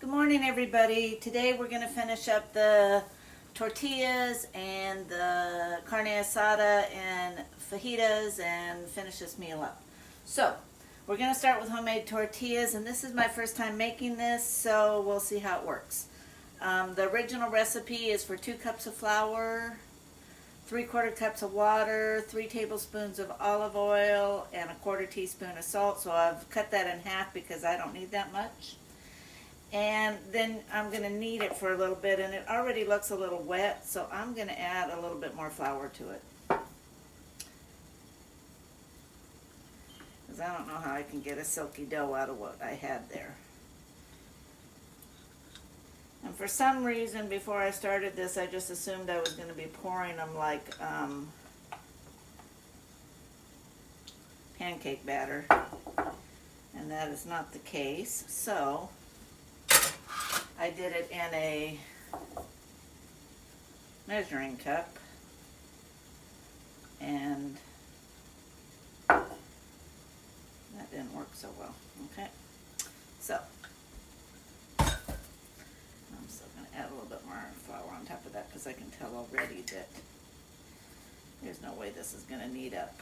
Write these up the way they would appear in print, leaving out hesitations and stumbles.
Good morning, everybody. Today we're going to finish up the tortillas and the carne asada and fajitas and finish this meal up. So we're going to start with homemade tortillas, and this is my first time making this, so we'll see how it works. The original recipe is for 2 cups of flour, 3/4 cups of water, 3 tablespoons of olive oil, and 1/4 teaspoon of salt. So I've cut that in half because I don't need that much. And then I'm going to knead it for a little bit, and it already looks a little wet, so I'm going to add a little bit more flour to it. Because I don't know how I can get a silky dough out of what I had there. And for some reason, before I started this, I just assumed I was going to be pouring them like pancake batter. And that is not the case. So I did it in a measuring cup, and that didn't work so well. Okay, so I'm still going to add a little bit more flour on top of that because I can tell already that there's no way this is going to knead up.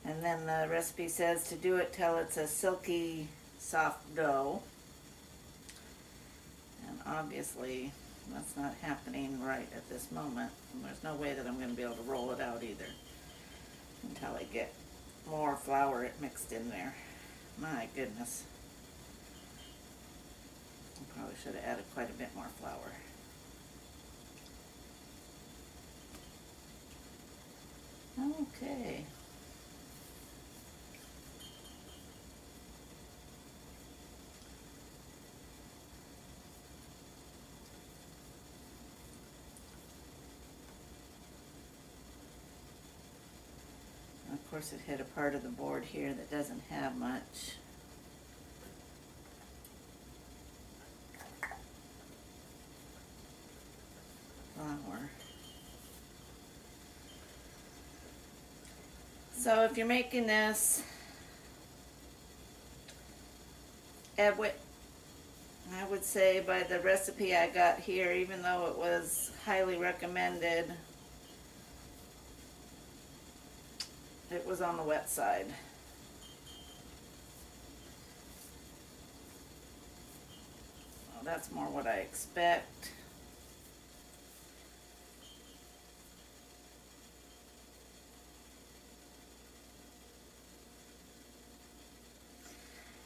And then the recipe says to do it till it's a silky, soft dough. And obviously, that's not happening right at this moment. And there's no way that I'm going to be able to roll it out either until I get more flour mixed in there. My goodness. I probably should have added quite a bit more flour. Okay. Of course, it hit a part of the board here that doesn't have much. Flour. So if you're making this, I would say by the recipe I got here, even though it was highly recommended, it was on the wet side. Well, that's more what I expect.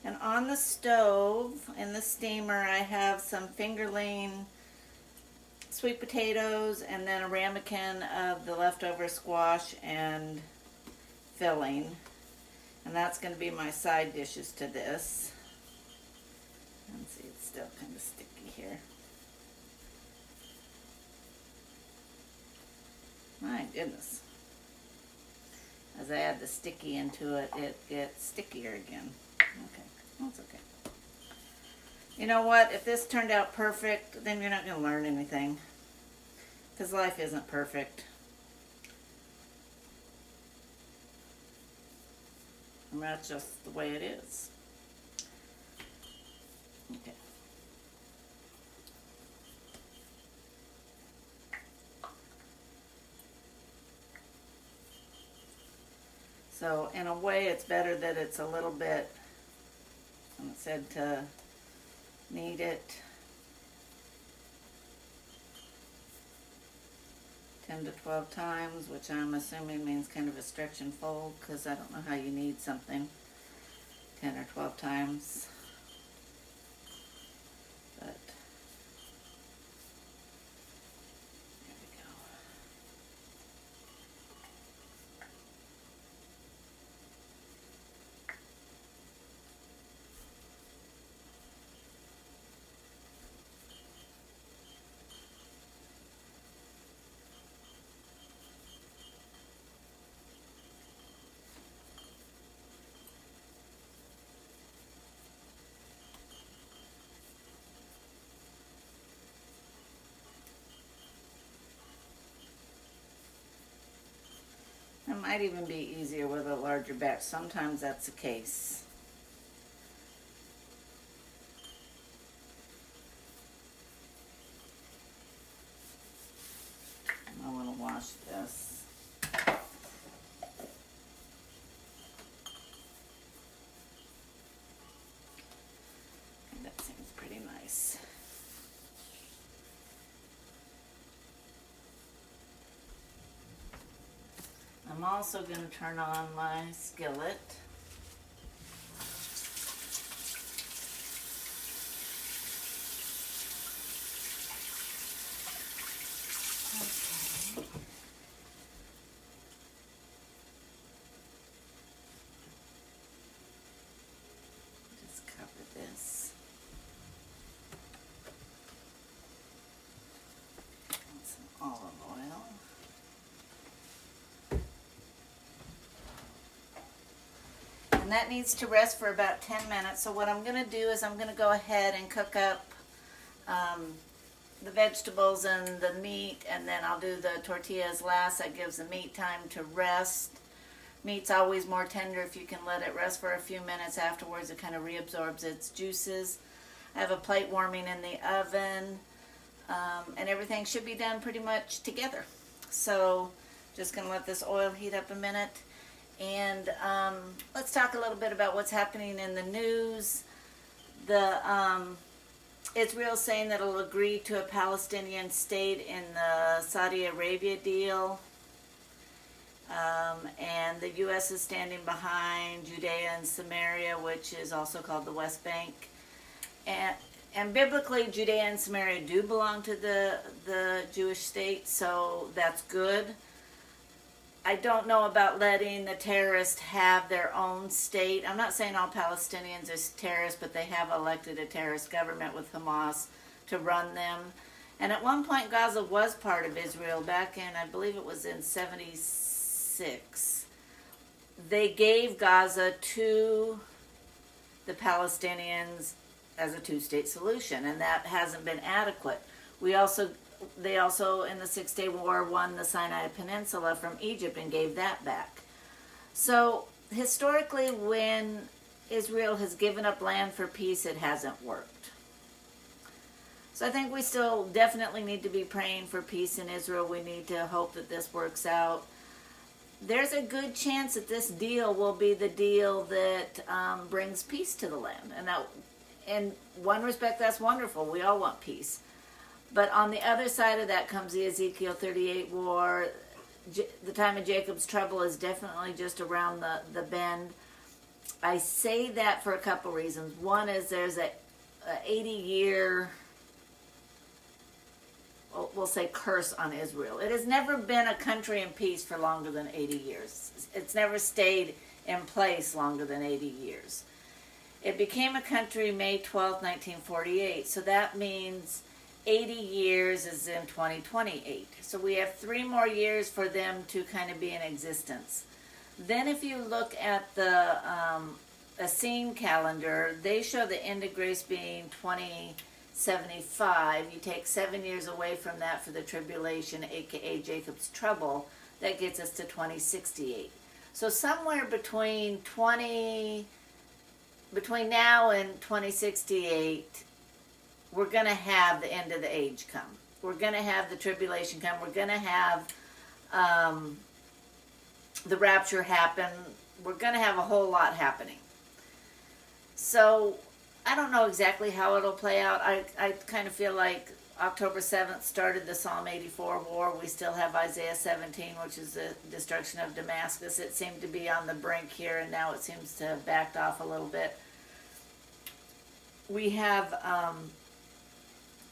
And on the stove, in the steamer, I have some fingerling sweet potatoes and then a ramekin of the leftover squash and filling, and that's going to be my side dishes to this. Let's see, it's still kind of sticky here. My goodness. As I add the sticky into it, it gets stickier again. Okay, that's okay. You know what? If this turned out perfect, then you're not going to learn anything, because life isn't perfect. And that's just the way it is. Okay. So in a way, it's better that it's a little bit, and it said to knead it 10 to 12 times, which I'm assuming means kind of a stretch and fold, because I don't know how you knead something 10 or 12 times. But there we go. It might even be easier with a larger batch. Sometimes that's the case. I want to wash this. That seems pretty nice. I'm also going to turn on my skillet. Okay. Just cover this. Some olive oil. And that needs to rest for about 10 minutes. So what I'm going to do is I'm going to go ahead and cook up the vegetables and the meat, and then I'll do the tortillas last. That gives the meat time to rest. Meat's always more tender if you can let it rest for a few minutes afterwards. It kind of reabsorbs its juices. I have a plate warming in the oven, and everything should be done pretty much together. So just going to let this oil heat up a minute. And let's talk a little bit about what's happening in the news. Israel's saying that it'll agree to a Palestinian state in the Saudi Arabia deal. And the U.S. is standing behind Judea and Samaria, which is also called the West Bank. And biblically, Judea and Samaria do belong to the Jewish state, so that's good. I don't know about letting the terrorists have their own state. I'm not saying all Palestinians are terrorists, but they have elected a terrorist government with Hamas to run them. And at one point, Gaza was part of Israel back in, I believe it was in 76. They gave Gaza to the Palestinians as a two-state solution, and that hasn't been adequate. They also, in the Six-Day War, won the Sinai Peninsula from Egypt and gave that back. So, historically, when Israel has given up land for peace, it hasn't worked. So I think we still definitely need to be praying for peace in Israel. We need to hope that this works out. There's a good chance that this deal will be the deal that brings peace to the land. And that, in one respect, that's wonderful. We all want peace. But on the other side of that comes the Ezekiel 38 war. The time of Jacob's trouble is definitely just around the bend. I say that for a couple reasons. One is there's a 80-year, we'll say, curse on Israel. It has never been a country in peace for longer than 80 years. It's never stayed in place longer than 80 years. It became a country May 12, 1948, so that means 80 years is in 2028. So we have 3 more years for them to kind of be in existence. Then if you look at the Essene calendar, they show the end of grace being 2075. You take 7 years away from that for the tribulation, aka Jacob's trouble, that gets us to 2068. So somewhere between now and 2068, we're going to have the end of the age come. We're going to have the tribulation come. We're going to have the rapture happen. We're going to have a whole lot happening. So I don't know exactly how it'll play out. I kind of feel like October 7th started the Psalm 84 war. We still have Isaiah 17, which is the destruction of Damascus. It seemed to be on the brink here, and now it seems to have backed off a little bit. We have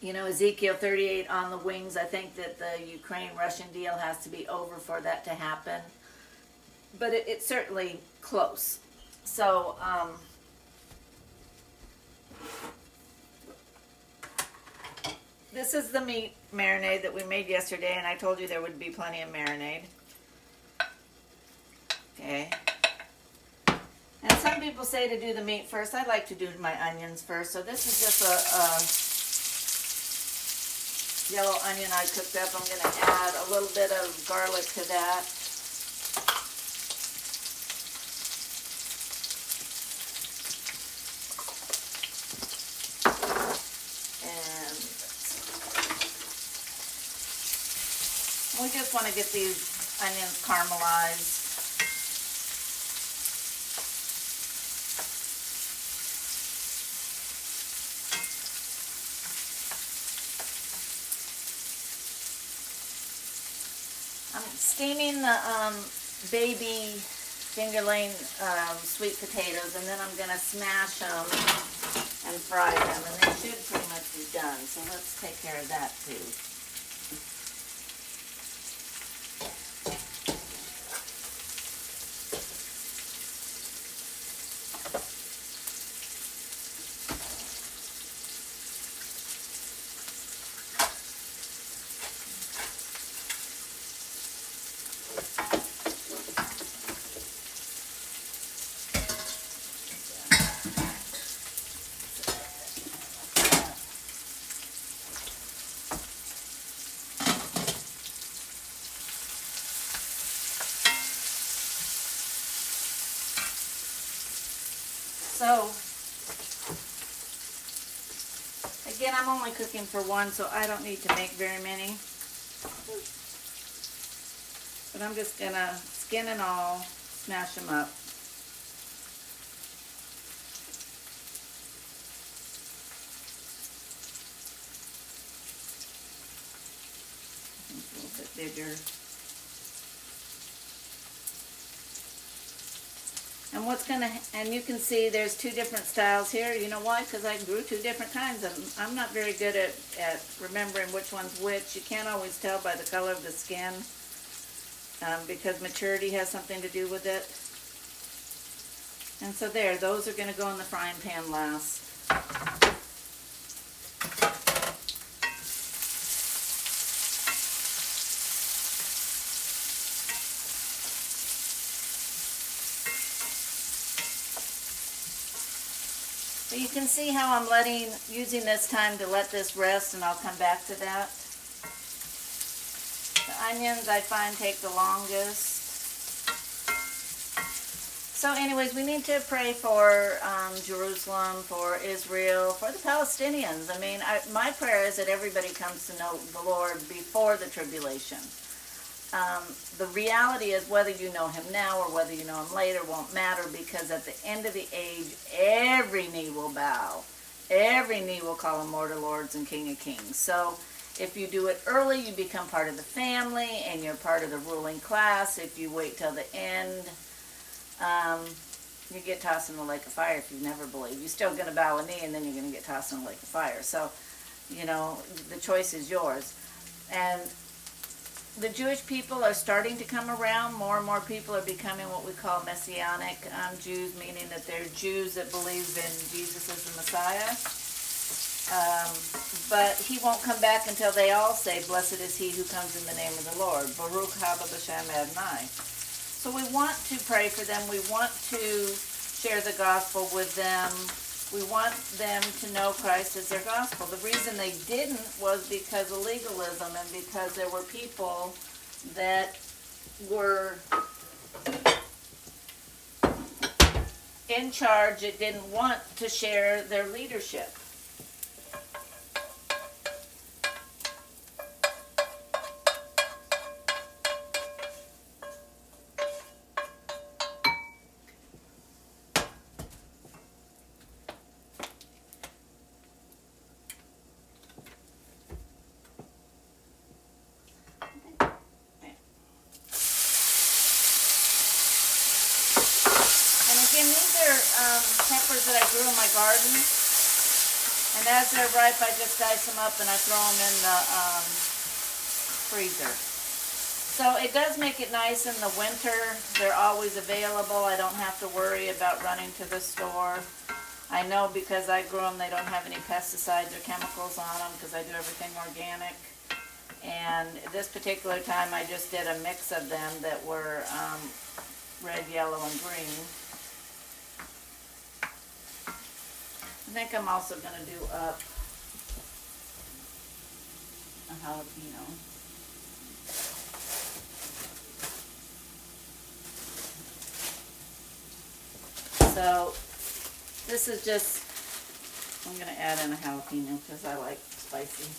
Ezekiel 38 on the wings. I think that the Ukraine-Russian deal has to be over for that to happen. But it's certainly close. So, this is the meat marinade that we made yesterday, and I told you there would be plenty of marinade. Okay. And some people say to do the meat first. I like to do my onions first. So this is just a yellow onion I cooked up. I'm going to add a little bit of garlic to that. We just want to get these onions caramelized. I'm steaming the baby fingerling sweet potatoes, and then I'm going to smash them and fry them, and they should pretty much be done. So let's take care of that too. So, again, I'm only cooking for one, so I don't need to make very many. But I'm just going to skin and all, smash them up. A little bit bigger. And and you can see there's two different styles here. You know why? Because I grew two different kinds of them. I'm not very good at remembering which one's which. You can't always tell by the color of the skin because maturity has something to do with it. And so those are going to go in the frying pan last. So you can see how I'm using this time to let this rest, and I'll come back to that. The onions I find take the longest. So anyways, we need to pray for Jerusalem, for Israel, for the Palestinians. I mean, my prayer is that everybody comes to know the Lord before the tribulation. The reality is whether you know him now or whether you know him later won't matter, because at the end of the age, every knee will bow. Every knee will call him Lord of Lords and King of Kings. So if you do it early, you become part of the family and you're part of the ruling class. If you wait till the end, you get tossed in the lake of fire if you never believe. You're still going to bow a knee, and then you're going to get tossed in the lake of fire. So, you know, the choice is yours. And the Jewish people are starting to come around. More and more people are becoming what we call Messianic Jews, meaning that they're Jews that believe in Jesus as the Messiah. But he won't come back until they all say, "Blessed is he who comes in the name of the Lord. Baruch haba b'shem Adonai." So we want to pray for them. We want to share the gospel with them. We want them to know Christ as their gospel. The reason they didn't was because of legalism, and because there were people that were in charge that didn't want to share their leadership. Again, these are peppers that I grew in my garden, and as they're ripe, I just dice them up and I throw them in the freezer. So it does make it nice in the winter. They're always available. I don't have to worry about running to the store. I know because I grew them, they don't have any pesticides or chemicals on them because I do everything organic. And this particular time, I just did a mix of them that were red, yellow, and green. I think I'm also going to do up a jalapeno. So this is just, I'm going to add in a jalapeno because I like spicy.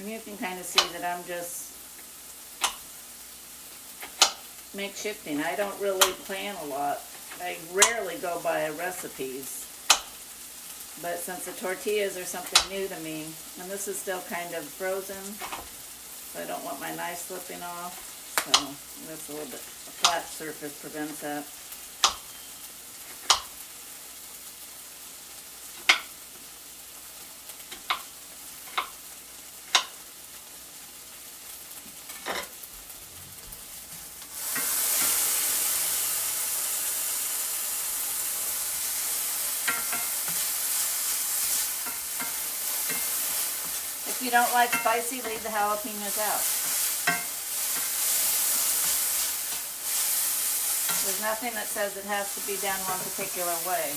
And you can kind of see that I'm just makeshifting. I don't really plan a lot. I rarely go by recipes. But since the tortillas are something new to me, and this is still kind of frozen, so I don't want my knife slipping off. So that's a little bit, a flat surface prevents that. If you don't like spicy, leave the jalapenos out. There's nothing that says it has to be done one particular way.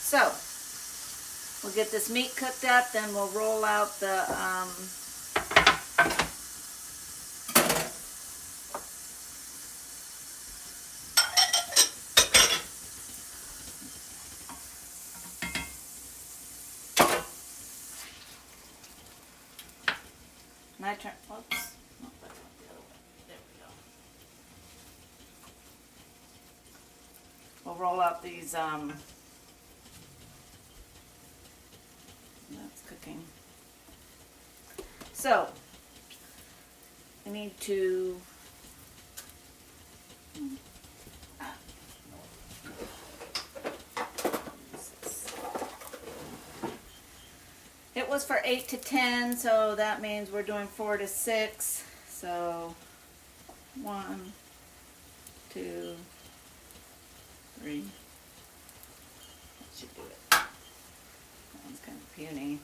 So, we'll get this meat cooked up, then we'll roll out the and I turn, whoops, no, that went the other way. There we go. We'll roll out these, that's cooking. So, I need to, it was for 8 to 10, so that means we're doing 4 to 6. So 1, 2, 3. That should do it. That one's kind of puny.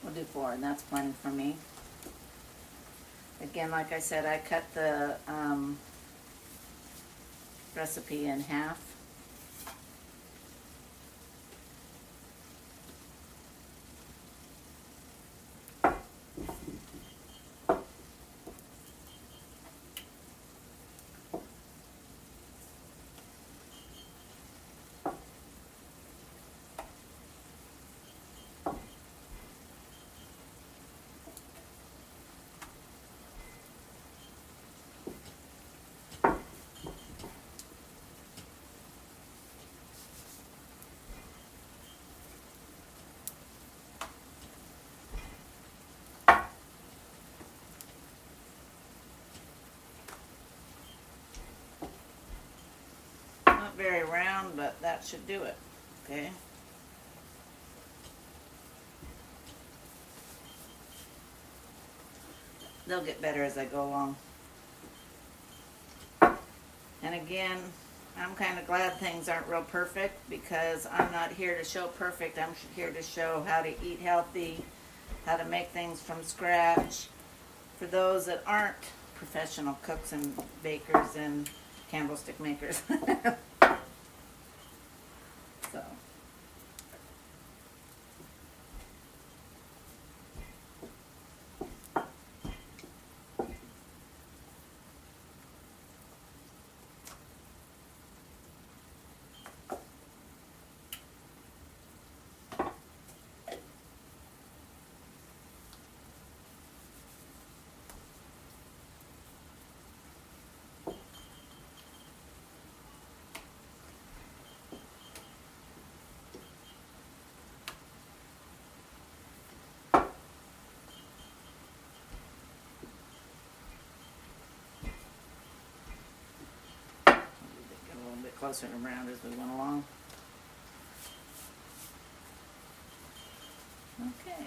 We'll do 4, and that's plenty for me. Again, like I said, I cut the recipe in half. Very round, but that should do it. Okay. They'll get better as I go along. And again, I'm kind of glad things aren't real perfect, because I'm not here to show perfect. I'm here to show how to eat healthy, how to make things from scratch for those that aren't professional cooks and bakers and candlestick makers. So. closer around as we went along. Okay.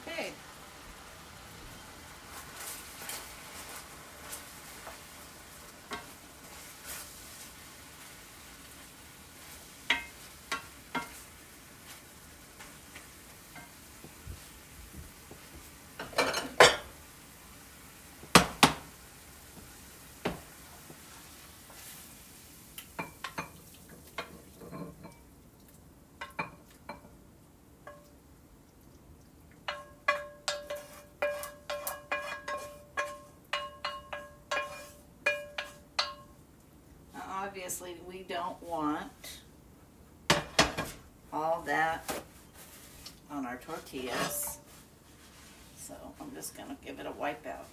Okay. Obviously, we don't want all that on our tortillas, so I'm just going to give it a wipe out.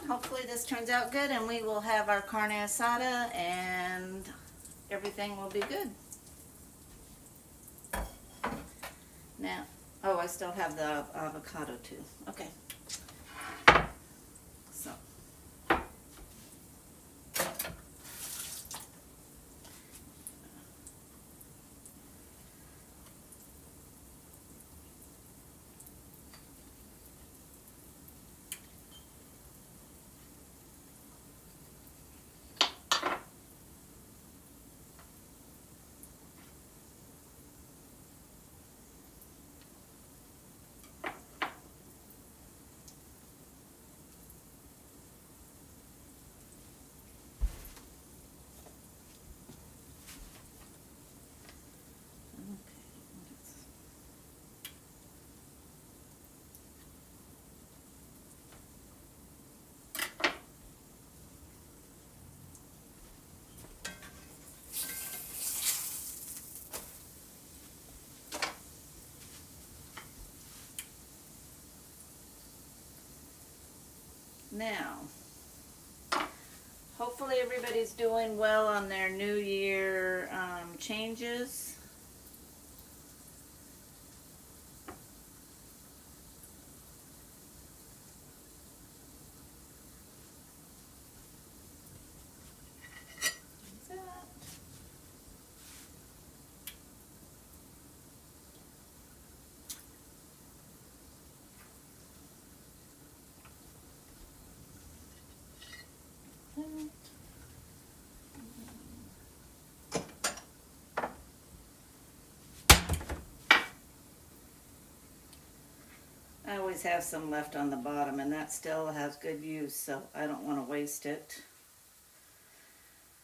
Hopefully this turns out good and we will have our carne asada and everything will be good. Now, oh, I still have the avocado too. Okay. So. Now, hopefully everybody's doing well on their New Year changes. I always have some left on the bottom, and that still has good use, so I don't want to waste it.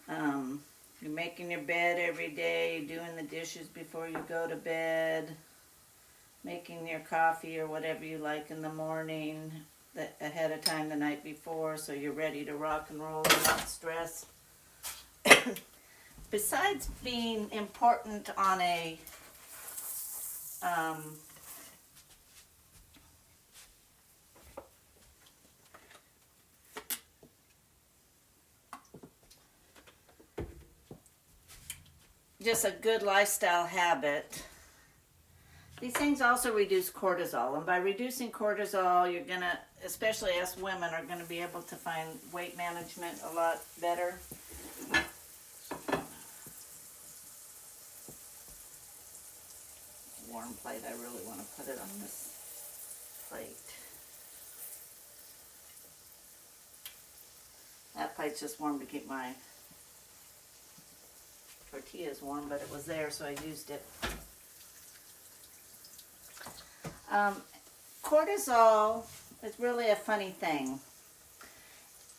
You're making your bed every day, doing the dishes before you go to bed, making your coffee or whatever you like in the morning ahead of time the night before, so you're ready to rock and roll and not stress. Besides being important on a just a good lifestyle habit, These things also reduce cortisol, and by reducing cortisol, you're gonna, especially us women, are gonna be able to find weight management a lot better. Warm plate, I really want to put it on this plate. That plate's just warm to keep my tortillas warm, but it was there, so I used it. Cortisol is really a funny thing.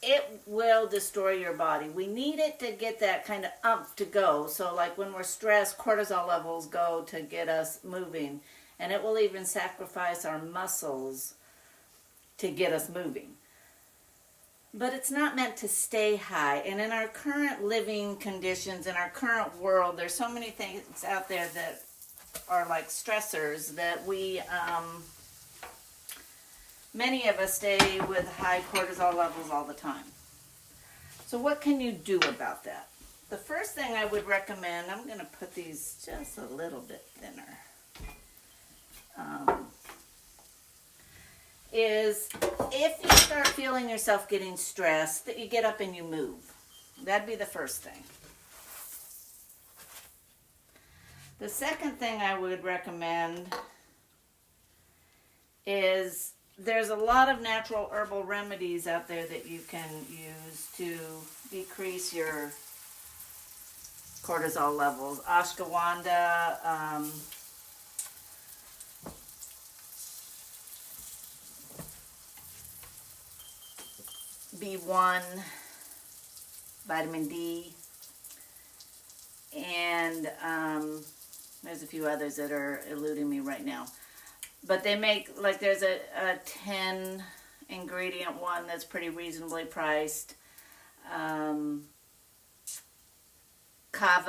It will destroy your body. We need it to get that kind of umph to go. So like when we're stressed, cortisol levels go to get us moving. And it will even sacrifice our muscles to get us moving. But it's not meant to stay high. And in our current living conditions, in our current world, there's so many things out there that are like stressors that we, many of us stay with high cortisol levels all the time. So what can you do about that? The first thing I would recommend, I'm going to put these just a little bit thinner, is if you start feeling yourself getting stressed, that you get up and you move. That'd be the first thing. The second thing I would recommend is there's a lot of natural herbal remedies out there that you can use to decrease your cortisol levels. Ashwagandha, B1, vitamin D, and there's a few others that are eluding me right now. But they make, like there's a 10 ingredient one that's pretty reasonably priced. Kava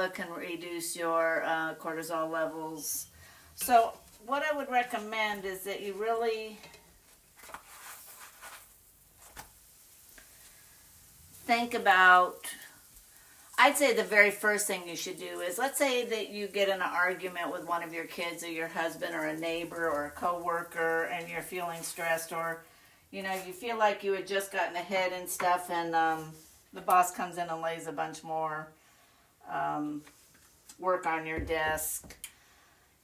can reduce your cortisol levels. So what I would recommend is that you really think about, I'd say the very first thing you should do is, let's say that you get in an argument with one of your kids or your husband or a neighbor or a coworker and you're feeling stressed, or you know, you feel like you had just gotten ahead and stuff, and the boss comes in and lays a bunch more work on your desk,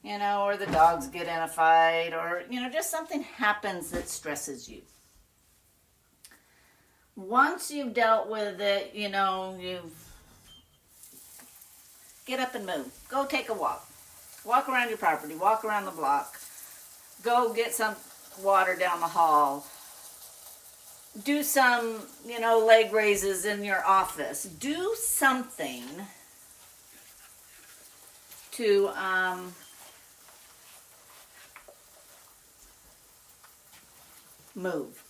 you know, or the dogs get in a fight, or you know, just something happens that stresses you. Once you've dealt with it, you know, you've get up and move. Go take a walk. Walk around your property. Walk around the block. Go get some water down the hall. Do some, you know, leg raises in your office. Do something to move.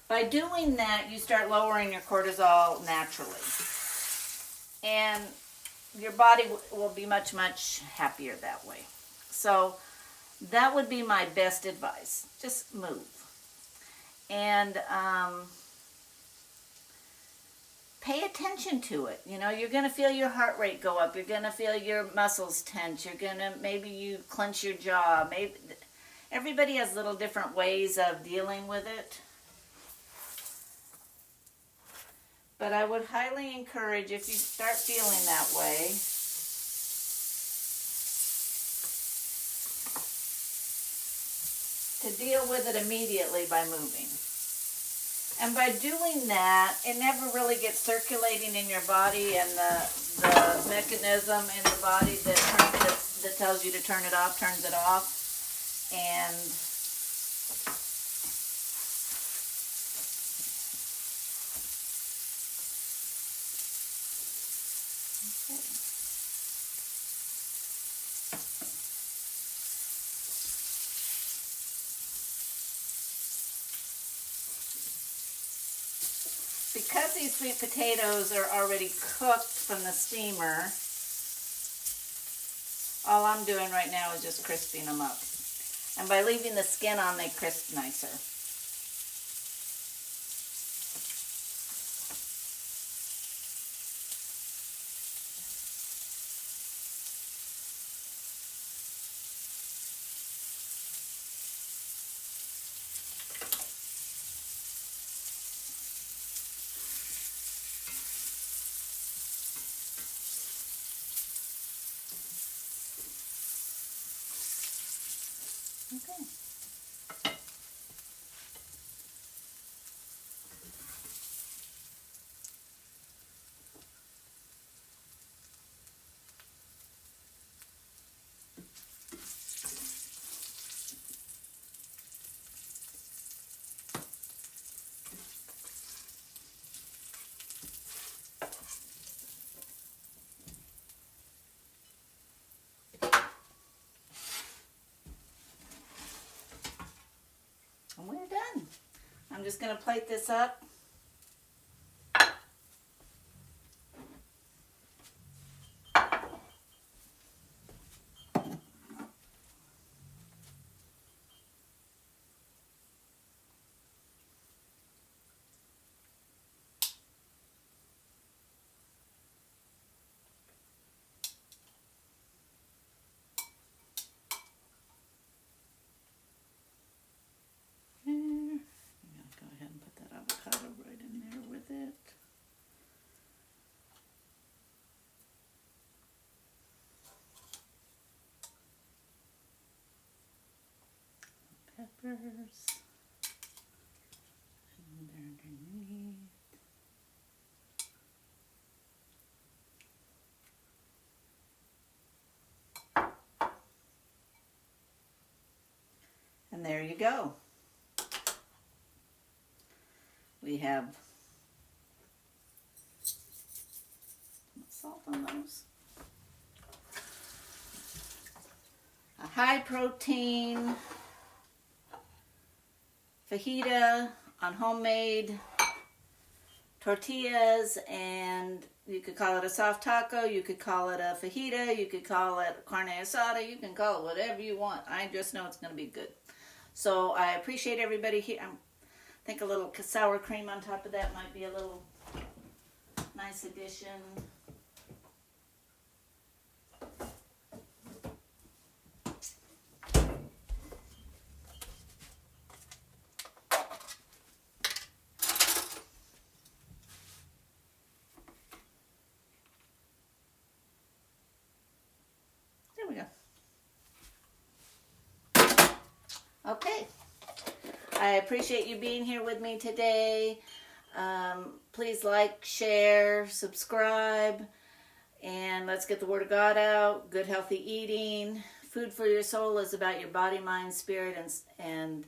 By doing that, you start lowering your cortisol naturally. And your body will be much, much happier that way. So that would be my best advice. Just move. And pay attention to it. You know, you're going to feel your heart rate go up. You're going to feel your muscles tense. You're going to, maybe you clench your jaw. Maybe everybody has little different ways of dealing with it. But I would highly encourage, if you start feeling that way, to deal with it immediately by moving. And by doing that, it never really gets circulating in your body, and the mechanism in the body that tells you to turn it off, turns it off. And because these sweet potatoes are already cooked from the steamer, all I'm doing right now is just crisping them up. And by leaving the skin on, they crisp nicer. I'm just going to plate this up. Go ahead and put that avocado right in there with it. Peppers. And they're underneath. And there you go. We have salt on those. A high protein fajita on homemade tortillas, and you could call it a soft taco, you could call it a fajita, you could call it carne asada, you can call it whatever you want. I just know it's going to be good. So I appreciate everybody here. I think a little sour cream on top of that might be a little nice addition. There we go. Okay. I appreciate you being here with me today. Please like, share, subscribe, and let's get the Word of God out. Good, healthy eating. Food for your soul is about your body, mind, spirit, and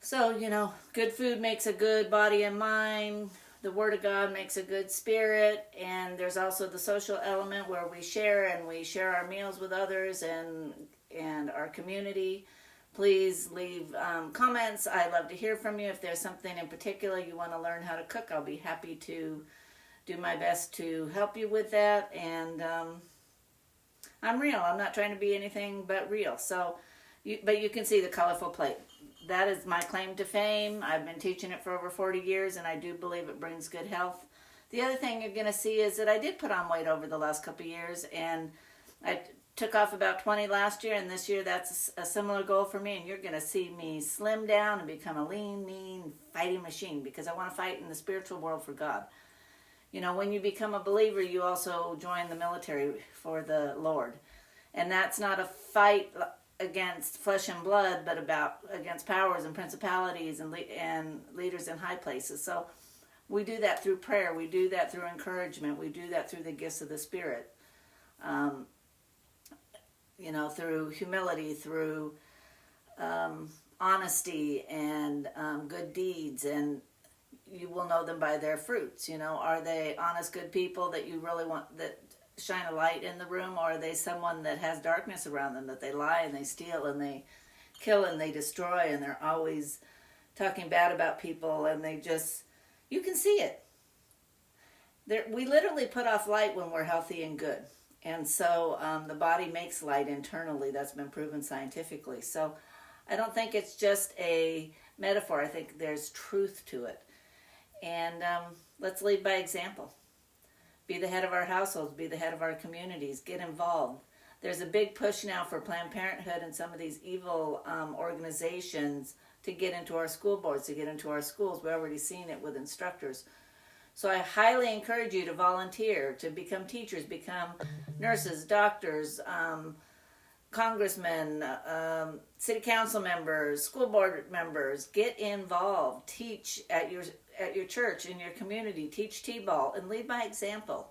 so, you know, good food makes a good body and mind. The Word of God makes a good spirit, and there's also the social element where we share our meals with others and our community. Please leave comments. I love to hear from you. If there's something in particular you want to learn how to cook, I'll be happy to do my best to help you with that. And I'm real. I'm not trying to be anything but real. So, but you can see the colorful plate. That is my claim to fame. I've been teaching it for over 40 years, and I do believe it brings good health. The other thing you're going to see is that I did put on weight over the last couple of years, and I took off about 20 last year, and this year that's a similar goal for me, and you're going to see me slim down and become a lean, mean, fighting machine, because I want to fight in the spiritual world for God. You know, when you become a believer, you also join the military for the Lord, and that's not a fight against flesh and blood, but against powers and principalities and leaders in high places. So we do that through prayer, we do that through encouragement, we do that through the gifts of the Spirit. You know, through humility, through honesty and good deeds, and you will know them by their fruits. You know, are they honest, good people that you really want, that shine a light in the room, or are they someone that has darkness around them, that they lie and they steal and they kill and they destroy, and they're always talking bad about people, and they just, you can see it. We literally put off light when we're healthy and good. And so the body makes light internally. That's been proven scientifically. So I don't think it's just a metaphor. I think there's truth to it. And let's lead by example. Be the head of our households. Be the head of our communities. Get involved. There's a big push now for Planned Parenthood and some of these evil organizations to get into our school boards, to get into our schools. We're already seeing it with instructors. So I highly encourage you to volunteer, to become teachers, become nurses, doctors, congressmen, city council members, school board members. Get involved. Teach at your church, in your community. Teach T-ball and lead by example.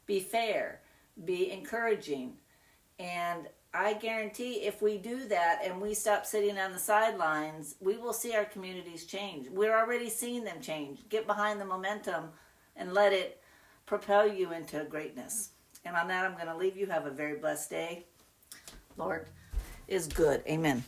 Be fair. Be encouraging. And I guarantee if we do that and we stop sitting on the sidelines, we will see our communities change. We're already seeing them change. Get behind the momentum and let it propel you into greatness. And on that, I'm going to leave you. Have a very blessed day. Lord is good. Amen.